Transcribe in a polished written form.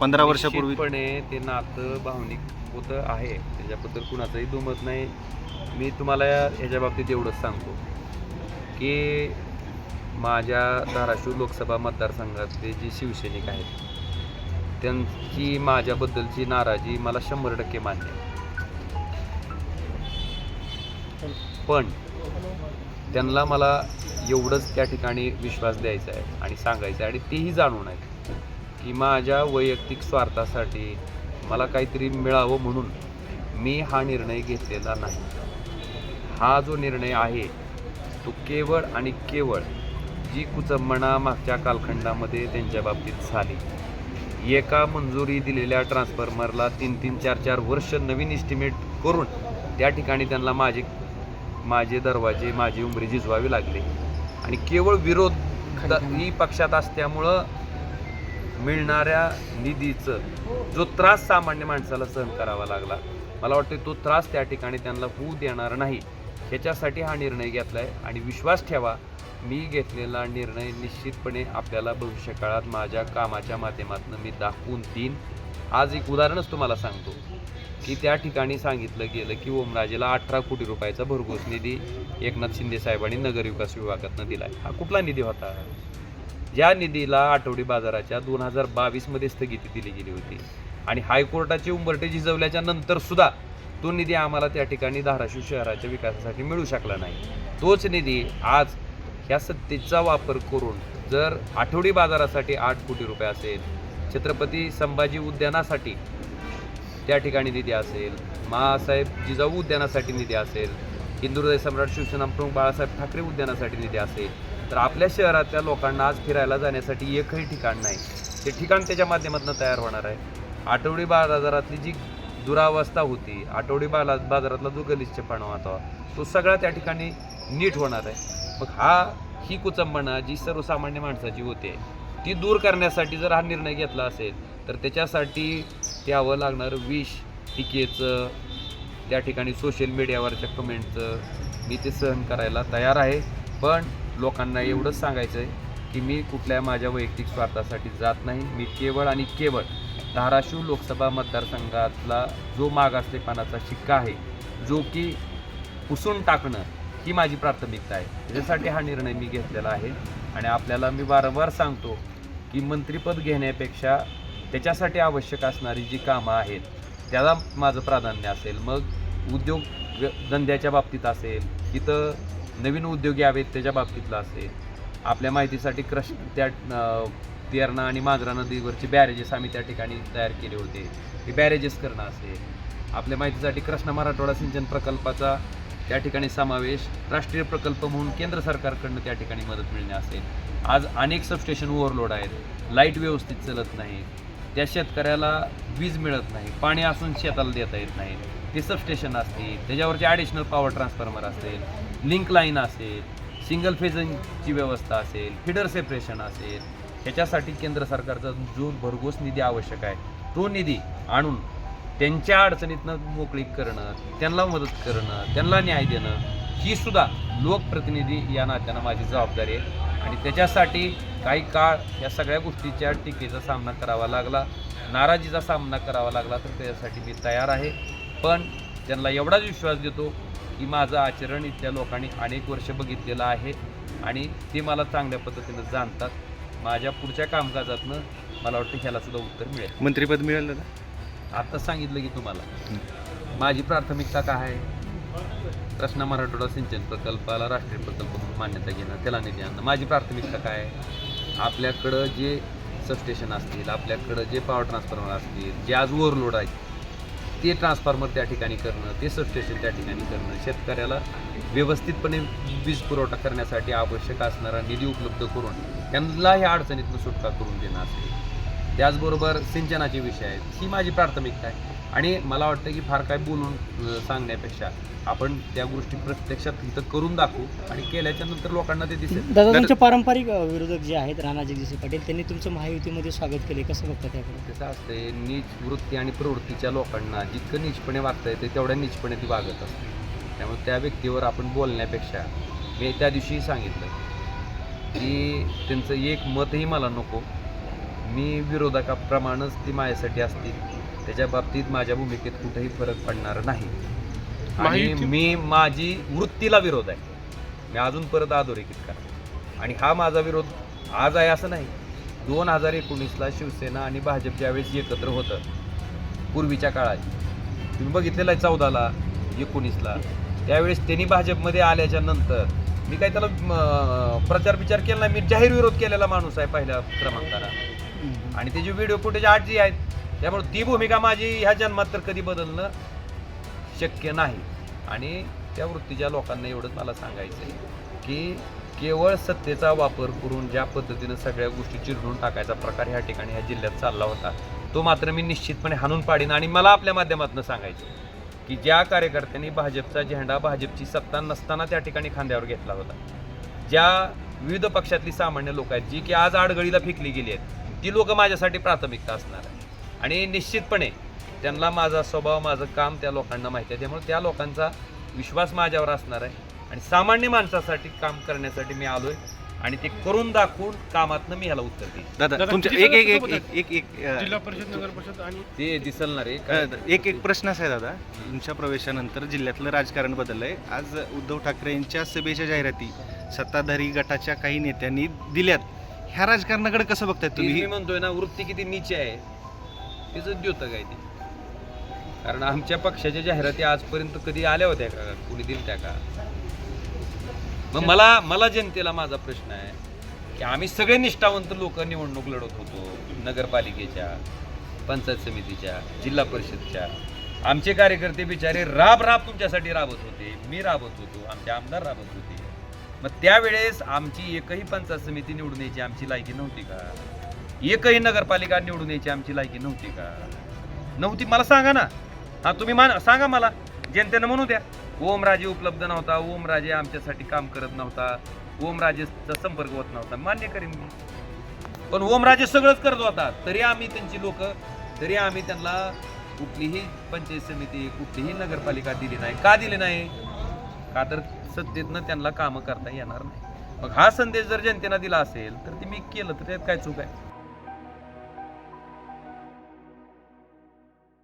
15 वर्षापूर्वी निश्चितपणे ते नातं भावनिक होतं आहे, त्याच्याबद्दल कुणाचंही दुमत नाही. मी तुम्हाला ह्याच्या बाबतीत एवढंच सांगतो की माझ्या धाराशिव लोकसभा मतदारसंघातले जे शिवसैनिक आहेत त्यांची माझ्याबद्दलची नाराजी मला 100% मान्य आहे. पण त्यांना मला एवढंच त्या ठिकाणी विश्वास द्यायचा आहे आणि सांगायचं आहे, आणि तेही जाणून आहे की माझ्या वैयक्तिक स्वार्थासाठी मला काहीतरी मिळावं म्हणून मी हा निर्णय घेतलेला नाही. हा जो निर्णय आहे तो केवळ आणि केवळ जी कुचंबणा मागच्या कालखंडामध्ये त्यांच्या बाबतीत झाली, एका मंजुरी दिलेल्या ट्रान्सफॉर्मरला 3-3, 4-4 वर्ष नवीन इस्टिमेट करून त्या ठिकाणी त्यांना माझे दरवाजे, माझी उंबरी झिजवावी लागली, आणि केवळ विरोध ही पक्षात असल्यामुळं मिळणाऱ्या निधीचं जो त्रास सामान्य माणसाला सहन करावा लागला, मला वाटतं तो त्रास त्या ठिकाणी त्यांना होऊ देणार नाही, ह्याच्यासाठी हा निर्णय घेतला आहे. आणि विश्वास ठेवा, मी घेतलेला निर्णय निश्चितपणे आपल्याला भविष्यकाळात माझ्या कामाच्या माध्यमातून मी दाखवून देईन. आज एक उदाहरणच तुम्हाला सांगतो की त्या ठिकाणी सांगितलं गेलं की ओमराजेला 18 कोटी रुपयाचा भरघोस निधी एकनाथ शिंदे साहेबांनी नगरविकास विभागातून दिला आहे. हा कुठला निधी होता? ज्या निधीला आठवडी बाजाराच्या 2022 मध्ये स्थगिती दिली गेली होती, आणि हायकोर्टाचे उंबरटे झिजवल्याच्या नंतर सुद्धा तो निधी आम्हाला त्या ठिकाणी धाराशिव शहराच्या विकासासाठी मिळू शकला नाही. तोच निधी आज ह्या सत्तेचा वापर करून जर आठवडी बाजारासाठी 8 कोटी रुपये असेल, छत्रपती संभाजी उद्यानासाठी त्या ठिकाणी निधी असेल, महासाहेब जिजाऊ उद्यानासाठी निधी असेल, हिंदुहृदय सम्राट शिवसेना प्रमुख बाळासाहेब ठाकरे उद्यानासाठी निधी असेल, तर आपल्या शहरातल्या लोकांना आज फिरायला जाण्यासाठी एकही ठिकाण नाही. ते ठिकाण त्याच्या माध्यमातून तयार होणार आहे. आठवडी बाजारातली जी दुरावस्था होती, आठवडी बाजारातला जो गलिच्छपणा होता, तो सगळा त्या ठिकाणी नीट होणार आहे. मग ही कुचंबणा जी सर्वसामान्य माणसाची होते ती दूर करण्यासाठी जर हा निर्णय घेतला असेल, तर त्याच्यासाठी द्यावं लागणारं विष, टीकेचं, त्या ठिकाणी सोशल मीडियावरच्या कमेंटचं मी ते सहन करायला तयार आहे. पण लोकांना एवढंच सांगायचं आहे की मी कुठल्या माझ्या वैयक्तिक स्वार्थासाठी जात नाही. मी केवळ आणि केवळ धाराशिव लोकसभा मतदारसंघातला जो मागासलेपणाचा शिक्का आहे, जो की पुसून टाकणं ही माझी प्राथमिकता आहे. त्याच्यासाठी हा निर्णय मी घेतलेला आहे. आणि आपल्याला मी वारंवार सांगतो की मंत्रिपद घेण्यापेक्षा त्याच्यासाठी आवश्यक असणारी जी कामं आहेत त्याला माझं प्राधान्य असेल. मग उद्योग धंद्याच्या बाबतीत असेल, तिथं नवीन उद्योग यावेत त्याच्या बाबतीतलं असेल, आपल्या माहितीसाठी त्या तेरणा आणि मांजरा नदीवरचे बॅरेजेस आम्ही त्या ठिकाणी तयार केले होते, ते बॅरेजेस करणं असेल, आपल्या माहितीसाठी कृष्णा मराठवाडा सिंचन प्रकल्पाचा त्या ठिकाणी समावेश राष्ट्रीय प्रकल्प म्हणून केंद्र सरकारकडनं त्या ठिकाणी मदत मिळणे असेल. आज अनेक सबस्टेशन ओव्हरलोड आहेत, लाईट व्यवस्थित चालत नाही, त्या शेतकऱ्याला वीज मिळत नाही, पाणी असून शेताला देता येत नाही, ते सबस्टेशन असतील, त्याच्यावरचे ॲडिशनल पॉवर ट्रान्सफॉर्मर असेल, लिंक लाईन असेल, सिंगल फेजिंगची व्यवस्था असेल, फिडर सेपरेशन असेल, ह्याच्यासाठी केंद्र सरकारचा जो भरघोस निधी आवश्यक आहे तो निधी आणून त्यांच्या अडचणीतनं मोकळी करणं, त्यांना मदत करणं, त्यांना न्याय देणं, ही सुद्धा लोकप्रतिनिधी या नात्यानं माझी जबाबदारी आहे. आणि त्याच्यासाठी काही काळ या सगळ्या गोष्टीच्या टीकेचा सामना करावा लागला, नाराजीचा सामना करावा लागला, तर त्याच्यासाठी मी तयार आहे. पण त्यांना एवढाच विश्वास देतो की माझं आचरण इथल्या लोकांनी अनेक वर्ष बघितलेलं आहे आणि ते मला चांगल्या पद्धतीनं जाणतात. माझ्या पुढच्या कामकाजातनं मला वाटतं ह्याला सुद्धा उत्तर मिळेल. मंत्रिपद मिळालं ना? आता सांगितलं की तुम्हाला माझी प्राथमिकता काय आहे? कृष्णा मराठवाडा सिंचन प्रकल्पाला राष्ट्रीय प्रकल्प म्हणून मान्यता घेणं, त्याला निधी आणणं. माझी प्राथमिकता काय आहे? आपल्याकडं जे सबस्टेशन असतील, आपल्याकडं जे पॉवर ट्रान्सफॉर्मर असतील, जे आज ओव्हरलोड आहेत ते ट्रान्सफॉर्मर त्या ठिकाणी करणं, ते सबस्टेशन त्या ठिकाणी करणं, शेतकऱ्याला व्यवस्थितपणे वीज पुरवठा करण्यासाठी आवश्यक असणारा निधी उपलब्ध करून त्यांना ह्या अडचणीतून सुटका करून देणं असेल. त्याचबरोबर सिंचनाचे विषय आहेत, ही माझी प्राथमिकता आहे. आणि मला वाटतं की फार काय बोलून सांगण्यापेक्षा आपण त्या गोष्टी प्रत्यक्षात इथं करून दाखवू, आणि केल्याच्या नंतर लोकांना ते दिसेल. दादा, तुमचे पारंपरिक विरोधक जे आहेत राणाजगजित पाटील, त्यांनी तुमचं महायुतीमध्ये स्वागत केले, कसं बघता त्याकडे? कसं असते, नीच वृत्ती आणि प्रवृत्तीच्या लोकांना जितकं नीचपणे वागता येते तेवढ्या नीचपणे ती वागत असते. त्यामुळे त्या व्यक्तीवर आपण बोलण्यापेक्षा मी त्या दिवशी सांगितलं की त्यांचं एक मतही मला नको. मी विरोधकाप्रमाणेच ती माझ्यासाठी असतील. त्याच्या बाबतीत माझ्या भूमिकेत कुठेही फरक पडणार नाही. आणि मी माझी वृत्तीला विरोध आहे. मी अजून परत अधोरेखित करा आणि हा माझा विरोध आज आहे असं नाही. 2019ला शिवसेना आणि भाजप ज्यावेळेस एकत्र होतं पूर्वीच्या काळात तुम्ही बघितलेलं आहे 14ला 19ला त्यावेळेस त्यांनी भाजपमध्ये आल्याच्या नंतर मी काही त्याला प्रचार केला नाही. मी जाहीर विरोध केलेला माणूस आहे पहिल्या क्रमांकाला आणि त्याचे व्हिडिओ फुटेज आजही आहेत. त्यामुळे ती भूमिका माझी ह्या जन्मात तर कधी बदलणं शक्य नाही. आणि त्या वृत्तीच्या लोकांना एवढंच मला सांगायचं आहे की केवळ सत्तेचा वापर करून ज्या पद्धतीनं सगळ्या गोष्टी चिरडून टाकायचा प्रकार ह्या ठिकाणी ह्या जिल्ह्यात चालला होता तो मात्र मी निश्चितपणे हाणून पाडीन. आणि मला आपल्या माध्यमातून सांगायचं की ज्या कार्यकर्त्यांनी भाजपचा झेंडा भाजपची सत्ता नसताना त्या ठिकाणी खांद्यावर घेतला होता, ज्या विविध पक्षातली सामान्य लोक आहेत जी की आज आडगळीला फेकली गेली आहेत ती लोक माझ्यासाठी प्राथमिकता असणार आहे. आणि निश्चितपणे त्यांना माझा स्वभाव माझं काम त्या लोकांना माहिती आहे. त्यामुळे त्या लोकांचा विश्वास माझ्यावर असणार आहे आणि सामान्य माणसासाठी काम करण्यासाठी मी आलोय आणि ते करून दाखवून कामातनं मी ह्याला उत्तर देईन. दादा तुमच्या एक जिल्हा परिषद नगर परिषद आणि ते दिसल ना रे. एक प्रश्न असा आहे दादा, तुमच्या प्रवेशानंतर जिल्ह्यातलं राजकारण बदललंय. आज उद्धव ठाकरे यांच्या सभेच्या जाहिराती सत्ताधारी गटाच्या काही नेत्यांनी दिल्यात. ह्या राजकारणाकडे कसं बघताय मी तुम्ही? म्हणतोय ना वृत्ती किती नीच आहे तिचं द्योतं काय ती. कारण आमच्या पक्षाच्या जाहिराती आजपर्यंत कधी आल्या होत्या का, कुणी दिल्या का? मग मला जनतेला माझा प्रश्न आहे की आम्ही सगळे निष्ठावंत लोक निवडणूक लढत होतो, नगरपालिकेच्या, पंचायत समितीच्या, जिल्हा परिषदच्या. आमचे कार्यकर्ते बिचारे राब तुमच्यासाठी राबत होते, मी राबत होतो, आमचे आमदार राबत होते. मग त्यावेळेस आमची एकही पंचायत समिती निवडून यायची आमची लायकी नव्हती का? एकही नगरपालिका निवडून यायची आमची लायकी नव्हती का? नव्हती. मला सांगा ना. हा तुम्ही सांगा मला, जनतेनं म्हणू द्या ओमराजे उपलब्ध नव्हता, ओमराजे आमच्यासाठी काम करत नव्हता, ओमराजेचा संपर्क होत नव्हता, मान्य करीन मी. पण ओमराजे सगळंच करत होता तरी आम्ही त्यांची लोक तरी आम्ही त्यांना कुठलीही पंचायत समिती कुठलीही नगरपालिका दिली नाही. का दिली नाही? का तर सत्तेतनं त्यांना कामं करता येणार नाही. मग हा संदेश जर जनतेनं दिला असेल तर ते मी केलं तर त्यात काय चूक आहे?